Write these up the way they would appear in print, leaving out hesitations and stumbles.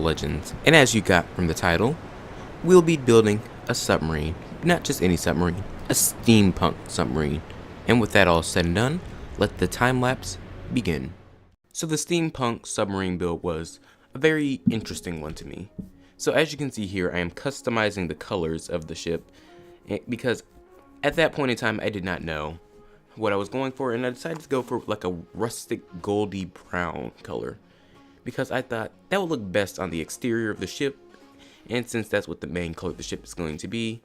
Legends, and as you got from the title, we'll be building a submarine. Not just any submarine, a steampunk submarine. And with that all said and done, let the time lapse begin. So the steampunk submarine build was a very interesting one to me. So as you can see here, I am customizing the colors of the ship because at that point in time I did not know what I was going for, and I decided to go for like a rustic goldy brown color because I thought that would look best on the exterior of the ship, and since that's what the main color of the ship is going to be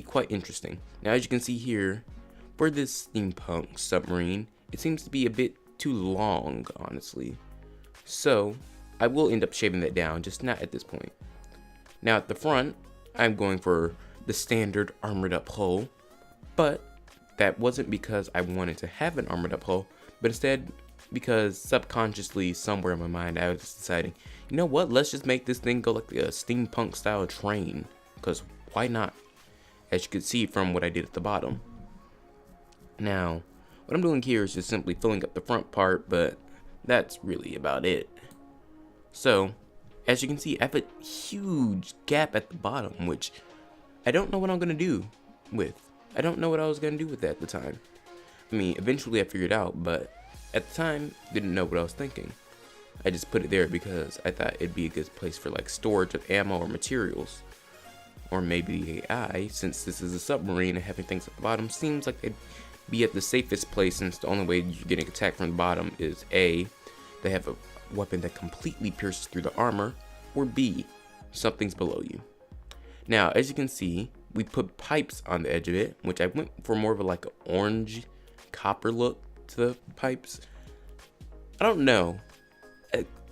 quite interesting. Now as you can see here, for this steampunk submarine, it seems to be a bit too long, honestly. So I will end up shaving that down, just not at this point. Now at the front, I'm going for the standard armored up hull, but that wasn't because I wanted to have an armored up hull, but instead because subconsciously somewhere in my mind I was just deciding, you know what, let's just make this thing go like a steampunk style train, because why not? As you can see from what I did at the bottom. Now what I'm doing here is just simply filling up the front part, but that's really about it. So as you can see, I have a huge gap at the bottom, which I don't know what I'm gonna do with. I don't know what I was gonna do with that at the time. I mean, eventually I figured out, but at the time, didn't know what I was thinking. I just put it there because I thought it'd be a good place for like storage of ammo or materials. Or maybe AI, since this is a submarine and having things at the bottom seems like they'd be at the safest place, since the only way you're getting attacked from the bottom is A, they have a weapon that completely pierces through the armor, or B, something's below you. Now, as you can see, we put pipes on the edge of it, which I went for more of a like an orange copper look to the pipes. I don't know.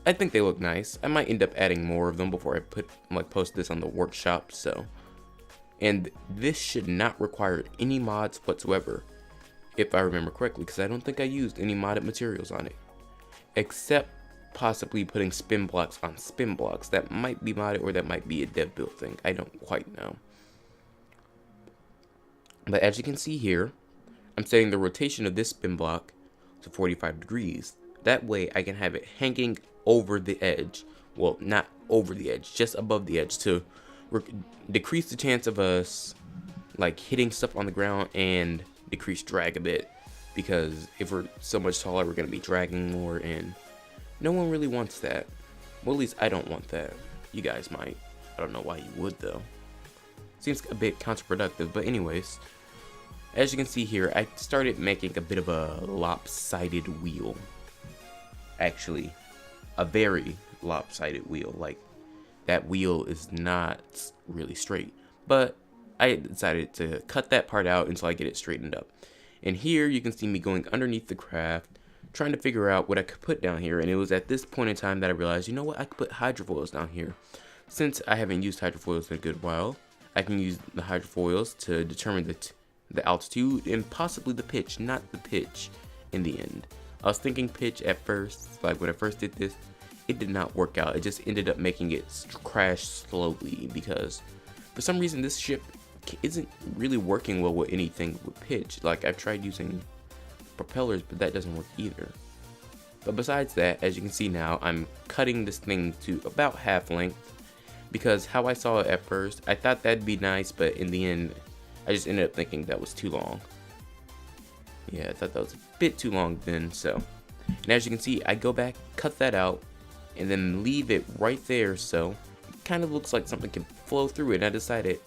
I think they look nice. I might end up adding more of them before I post this on the workshop. So, and this should not require any mods whatsoever, if I remember correctly, because I don't think I used any modded materials on it, except possibly putting spin blocks on spin blocks. That might be modded, or that might be a dev build thing. I don't quite know. But as you can see here, I'm setting the rotation of this spin block to 45 degrees. That way I can have it hanging over the edge. Well, not over the edge, just above the edge, to decrease the chance of us like hitting stuff on the ground and decrease drag a bit. Because if we're so much taller, we're going to be dragging more, and no one really wants that. Well, at least I don't want that. You guys might. I don't know why you would though. Seems a bit counterproductive, but anyways. As you can see here, I started making a bit of a lopsided wheel. Actually, a very lopsided wheel. Like, that wheel is not really straight. But I decided to cut that part out until I get it straightened up. And here you can see me going underneath the craft, trying to figure out what I could put down here. And it was at this point in time that I realized, you know what, I could put hydrofoils down here. Since I haven't used hydrofoils in a good while, I can use the hydrofoils to determine the altitude and possibly the pitch, not the pitch in the end. I was thinking pitch at first, like when I first did this, it did not work out. It just ended up making it crash slowly because for some reason this ship isn't really working well with anything with pitch. Like, I've tried using propellers, but that doesn't work either. But besides that, as you can see now, I'm cutting this thing to about half length because how I saw it at first, I thought that'd be nice, but in the end I just ended up thinking that was too long. Yeah, I thought that was a bit too long then, so. And as you can see, I go back, cut that out, and then leave it right there, so it kind of looks like something can flow through it. And I decided,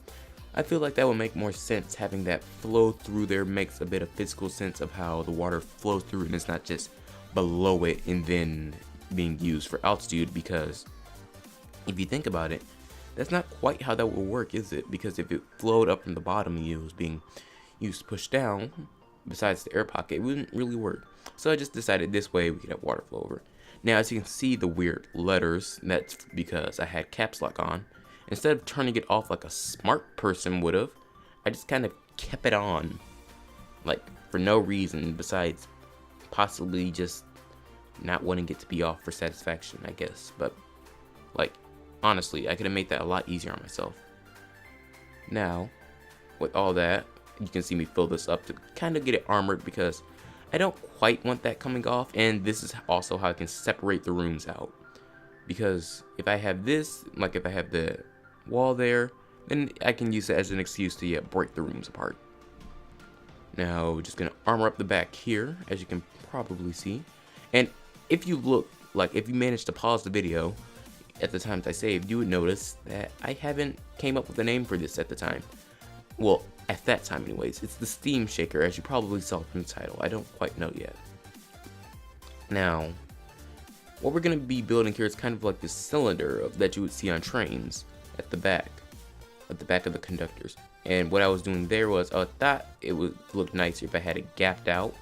I feel like that would make more sense. Having that flow through there makes a bit of physical sense of how the water flows through, and it's not just below it and then being used for altitude, because if you think about it, that's not quite how that would work, is it? Because if it flowed up from the bottom and it was being used to push down, besides the air pocket, it wouldn't really work. So I just decided this way we could have water flow over. Now as you can see the weird letters, that's because I had caps lock on. Instead of turning it off like a smart person would have, I just kind of kept it on. Like, for no reason besides possibly just not wanting it to be off for satisfaction, I guess. But, like, honestly, I could have made that a lot easier on myself. Now, with all that, you can see me fill this up to kind of get it armored because I don't quite want that coming off, and this is also how I can separate the rooms out. because if I have this, like if I have the wall there, then I can use it as an excuse to break the rooms apart. Now we're just gonna armor up the back here, as you can probably see. And if you look, like if you managed to pause the video at the times I saved, you would notice that I haven't came up with a name for this at the time. Well, at that time anyways. It's the Steam Shaker, as you probably saw from the title. I don't quite know yet. Now, what we're going to be building here is kind of like this cylinder that you would see on trains at the back of the conductors. And what I was doing there was, I thought it would look nicer if I had it gapped out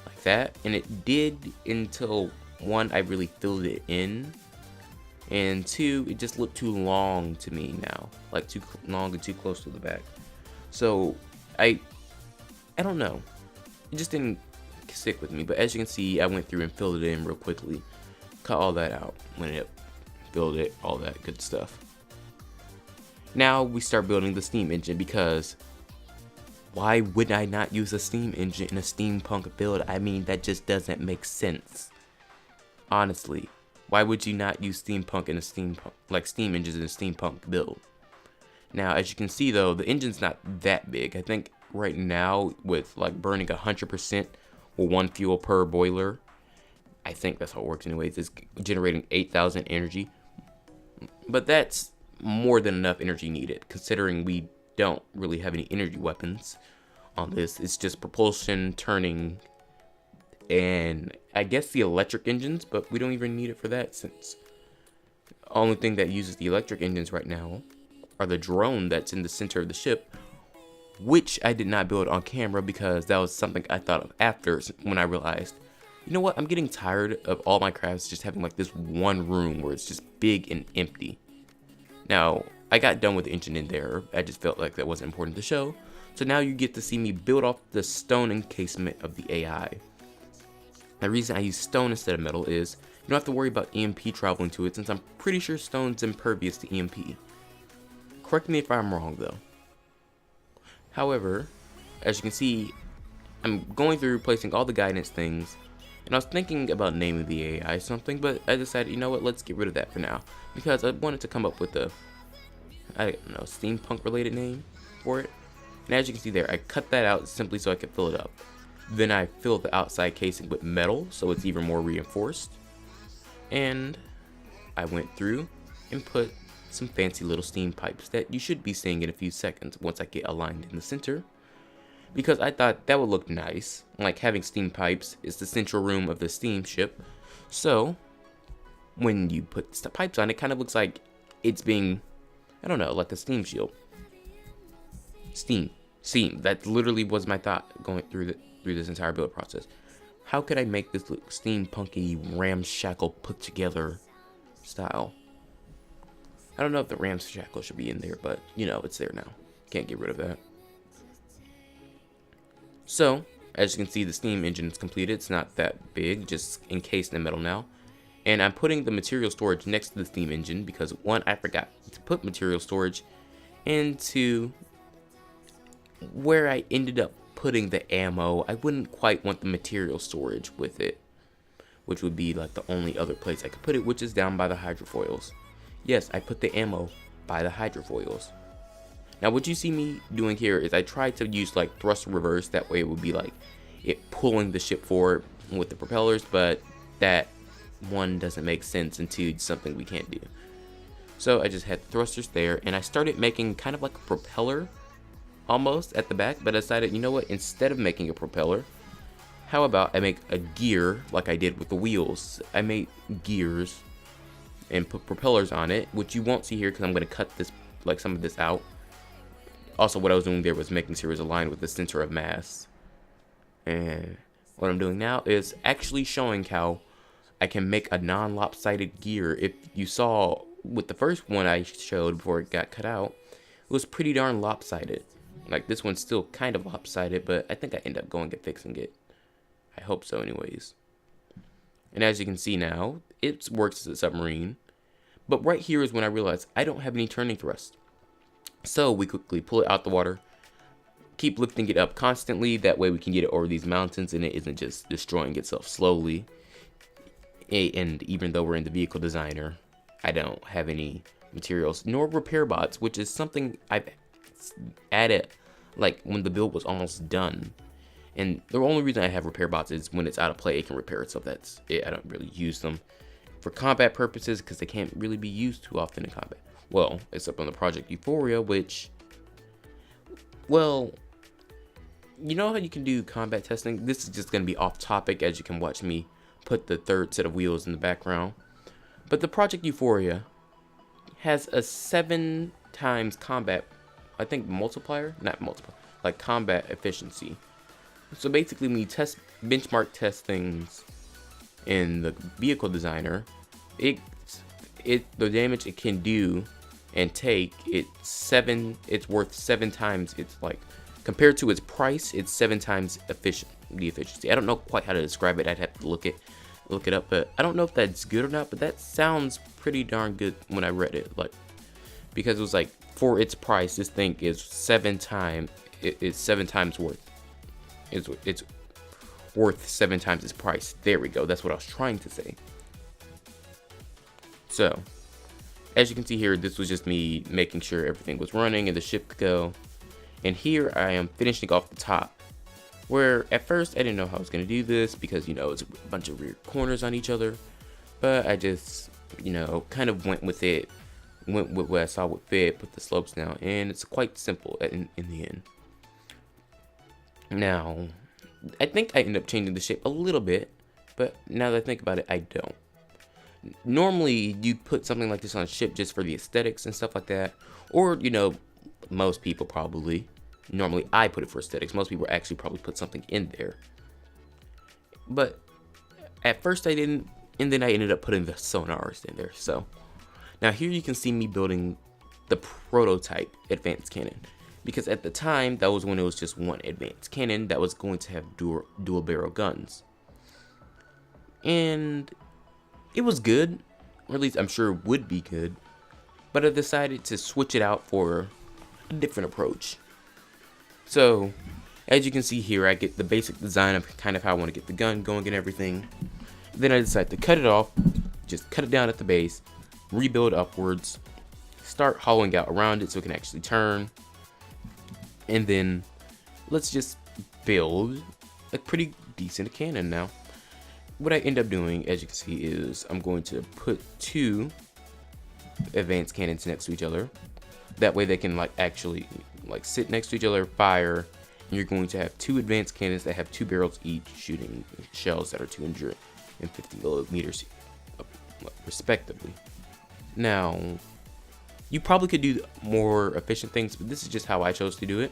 like that. And it did until, one, I really filled it in. And two, it just looked too long to me now. Like too long and too close to the back. So, I don't know. It just didn't stick with me. But as you can see, I went through and filled it in real quickly. Cut all that out when it filled it, all that good stuff. Now we start building the steam engine, because why would I not use a steam engine in a steampunk build? I mean, that just doesn't make sense. Honestly, why would you not use steampunk in a steampunk, like steam engines in a steampunk build? Now, as you can see though, the engine's not that big. I think right now with like burning 100% with 1 fuel per boiler, I think that's how it works anyways, it's generating 8,000 energy. But that's more than enough energy needed, considering we don't really have any energy weapons on this. It's just propulsion, turning, and I guess the electric engines, but we don't even need it for that, since the only thing that uses the electric engines right now are the drone that's in the center of the ship, which I did not build on camera because that was something I thought of after, when I realized, you know what, I'm getting tired of all my crafts just having like this one room where it's just big and empty. Now, I got done with the engine in there. I just felt like that wasn't important to show. So now you get to see me build off the stone encasement of the AI. The reason I use stone instead of metal is you don't have to worry about EMP traveling to it, since I'm pretty sure stone's impervious to EMP. Correct me if I'm wrong though. However, as you can see, I'm going through replacing all the guidance things. And I was thinking about naming the AI something, but I decided, you know what, let's get rid of that for now. Because I wanted to come up with a, I don't know, steampunk related name for it. And as you can see there, I cut that out simply so I could fill it up. Then I filled the outside casing with metal, so it's even more reinforced. And I went through and put some fancy little steam pipes that you should be seeing in a few seconds once I get aligned in the center. Because I thought that would look nice, like having steam pipes is the central room of the steamship. So, when you put pipes on, it kind of looks like it's being, I don't know, like a steam shield. Steam. That literally was my thought going through this entire build process. How could I make this look steampunky, ramshackle, put together style? I don't know if the ramshackle should be in there, but you know, it's there now. Can't get rid of that. So, as you can see, the steam engine is completed. It's not that big, just encased in metal now. And I'm putting the material storage next to the steam engine because, one, I forgot to put material storage into where I ended up putting the ammo. I wouldn't quite want the material storage with it, which would be like the only other place I could put it, which is down by the hydrofoils. Yes, I put the ammo by the hydrofoils. Now what you see me doing here is I tried to use like thrust reverse, that way it would be like it pulling the ship forward with the propellers, but that one doesn't make sense, and two, it's something we can't do. So I just had the thrusters there, and I started making kind of like a propeller almost at the back, but I decided, you know what, instead of making a propeller, how about I make a gear like I did with the wheels. I made gears and put propellers on it, which you won't see here because I'm going to cut this, like some of this out. Also, what I was doing there was making sure it was aligned with the center of mass. And what I'm doing now is actually showing how I can make a non-lopsided gear. If you saw with the first one I showed before it got cut out, it was pretty darn lopsided. Like, this one's still kind of lopsided, but I think I end up going and fixing it. I hope so anyways. And as you can see now, it works as a submarine. But right here is when I realized I don't have any turning thrust. So we quickly pull it out the water, keep lifting it up constantly, that way we can get it over these mountains and it isn't just destroying itself slowly. And even though we're in the vehicle designer, I don't have any materials, nor repair bots, which is something I've added like when the build was almost done. And the only reason I have repair bots is when it's out of play, it can repair itself. That's it. I don't really use them for combat purposes because they can't really be used too often in combat. Well, except on the Project Euphoria, which, well, you know how you can do combat testing? This is just going to be off topic, as you can watch me put the third set of wheels in the background. But the Project Euphoria has a 7 times combat, I think multiplier? Not multiplier, like combat efficiency. So basically when you benchmark test things in the vehicle designer, the damage it can do and take, it's worth 7 times. It's like, compared to its price, it's 7 times the efficiency. I don't know quite how to describe it. I'd have to look it up, but I don't know if that's good or not, but that sounds pretty darn good when I read it, like, because it was like, for its price, this thing is 7 times, it's 7 times worth. It's worth 7 times its price. There we go. That's what I was trying to say. So, as you can see here, this was just me making sure everything was running and the ship could go. And here I am finishing off the top, where at first I didn't know how I was going to do this because, you know, it's a bunch of weird corners on each other. But I just, you know, kind of went with it. Went with what I saw would fit, put the slopes down, and it's quite simple in the end. Now, I think I end up changing the shape a little bit, but now that I think about it, I don't. Normally, you put something like this on a ship just for the aesthetics and stuff like that, or, you know, most people probably. Normally, I put it for aesthetics. Most people actually probably put something in there. But at first I didn't, and then I ended up putting the sonars in there. So now here you can see me building the prototype advanced cannon, because at the time that was when it was just one advanced cannon that was going to have dual barrel guns, and it was good, or at least I'm sure it would be good, but I decided to switch it out for a different approach. So as you can see here, I get the basic design of kind of how I want to get the gun going and everything. Then I decide to cut it off, just cut it down at the base, rebuild upwards, start hollowing out around it so it can actually turn, and then let's just build a pretty decent cannon. Now what I end up doing, as you can see, is I'm going to put 2 advanced cannons next to each other. That way they can actually sit next to each other, fire, and you're going to have 2 advanced cannons that have 2 barrels each, shooting shells that are 250 millimeters respectively. Now, you probably could do more efficient things, but this is just how I chose to do it.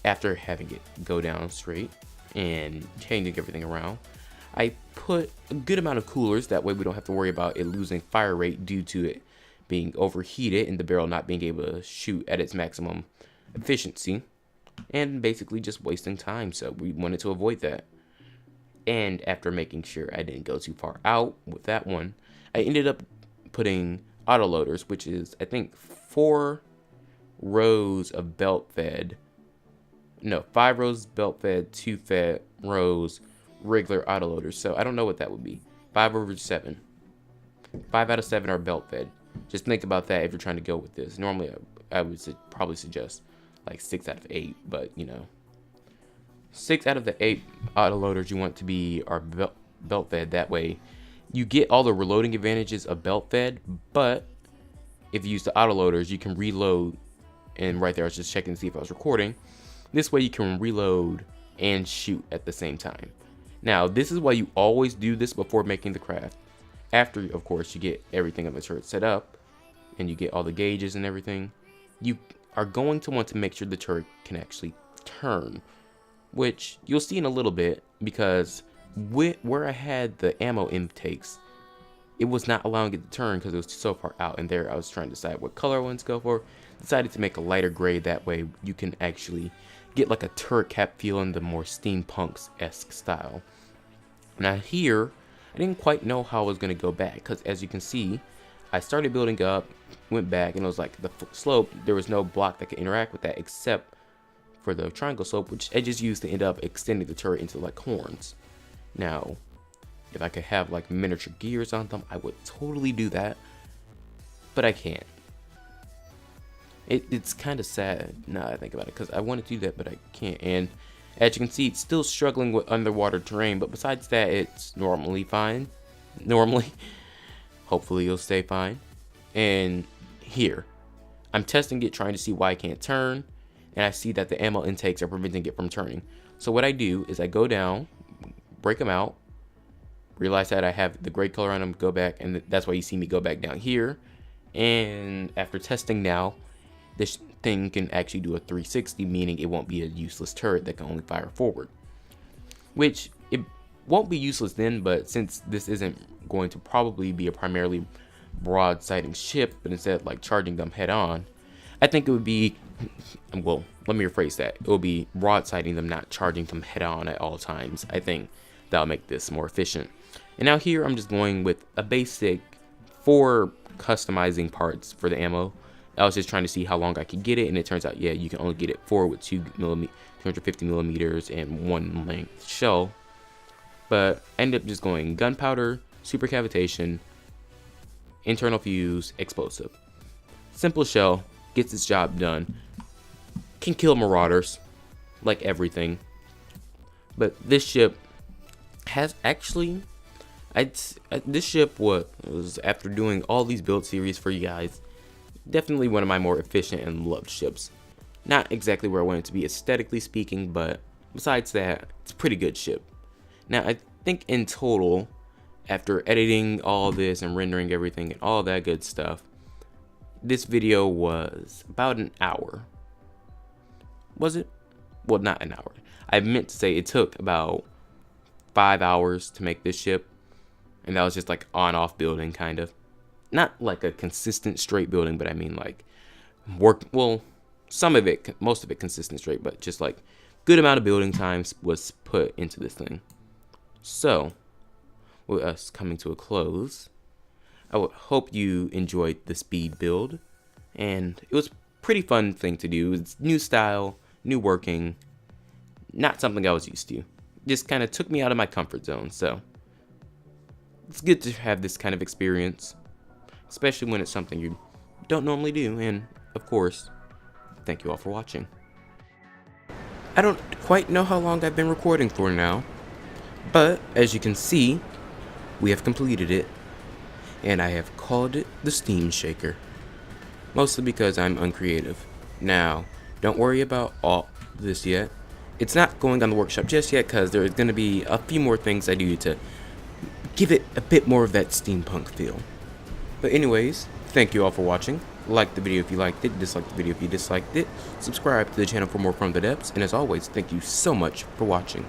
After having it go down straight and changing everything around, I put a good amount of coolers. That way we don't have to worry about it losing fire rate due to it being overheated and the barrel not being able to shoot at its maximum efficiency, and basically just wasting time. So we wanted to avoid that. And after making sure I didn't go too far out with that one, I ended up putting autoloaders, which is, I think, 4 rows of belt fed. No, 5 rows belt fed, 2 fed rows regular autoloaders. So I don't know what that would be. 5 over 7. 5 out of 7 are belt fed. Just think about that if you're trying to go with this. Normally, I would probably suggest like 6 out of 8, but you know, 6 out of the 8 autoloaders you want to be are belt fed. That way, you get all the reloading advantages of belt fed, but if you use the autoloaders, you can reload. And right there, I was just checking to see if I was recording. This way, you can reload and shoot at the same time. Now, this is why you always do this before making the craft. After, of course, you get everything on the turret set up and you get all the gauges and everything, you are going to want to make sure the turret can actually turn, which you'll see in a little bit, because where I had the ammo intakes, it was not allowing it to turn because it was so far out. And there I was trying to decide what color I wanted to go for. Decided to make a lighter gray. That way you can actually get like a turret cap feel in the more steampunks-esque style. Now here, I didn't quite know how I was going to go back, because as you can see, I started building up, went back, and it was like the slope, there was no block that could interact with that except for the triangle slope, which I just used to end up extending the turret into like horns. Now, if I could have like miniature gears on them, I would totally do that. but I can't. It's kind of sad now that I think about it, because I want to do that, but I can't. And as you can see, it's still struggling with underwater terrain, but besides that, it's normally fine. Normally. Hopefully it'll stay fine. And here, I'm testing it, trying to see why I can't turn, and I see that the ammo intakes are preventing it from turning. So what I do is I go down, break them out, realize that I have the gray color on them, go back, and that's why you see me go back down here. And after testing now, this thing can actually do a 360, meaning it won't be a useless turret that can only fire forward. Which, it won't be useless then, but since this isn't going to probably be a primarily broadsiding ship, but instead like charging them head on, I think it would be, well, let me rephrase that. It will be broadsiding them, not charging them head on at all times. I think that'll make this more efficient. And now here I'm just going with a basic 4 customizing parts for the ammo. I was just trying to see how long I could get it, and it turns out, yeah, you can only get it 4 with 250 millimeters and 1 length shell. But I ended up just going gunpowder, super cavitation, internal fuse, explosive. Simple shell, gets its job done. Can kill marauders, like everything. But this ship has actually, this ship was, after doing all these build series for you guys, definitely one of my more efficient and loved ships. Not exactly where I want it to be aesthetically speaking, but besides that, it's a pretty good ship. Now, I think in total, after editing all this and rendering everything and all that good stuff, this video was about an hour. Was it? Well, not an hour. I meant to say it took about 5 hours to make this ship, and that was just like on-off building, kind of. Not like a consistent straight building, but I mean like work, well, some of it, most of it consistent straight, but just like good amount of building time was put into this thing. So, with us coming to a close, I would hope you enjoyed the speed build, and it was a pretty fun thing to do. It's new style, new working, not something I was used to. Just kind of took me out of my comfort zone, so it's good to have this kind of experience, especially when it's something you don't normally do. And of course, thank you all for watching. I don't quite know how long I've been recording for now, but as you can see, we have completed it, and I have called it the Steam Shaker, mostly because I'm uncreative. Now, don't worry about all this yet. It's not going on the workshop just yet, because there's going to be a few more things I do to give it a bit more of that steampunk feel. But anyways, thank you all for watching. Like the video if you liked it, dislike the video if you disliked it, subscribe to the channel for more from the depths, and as always, thank you so much for watching.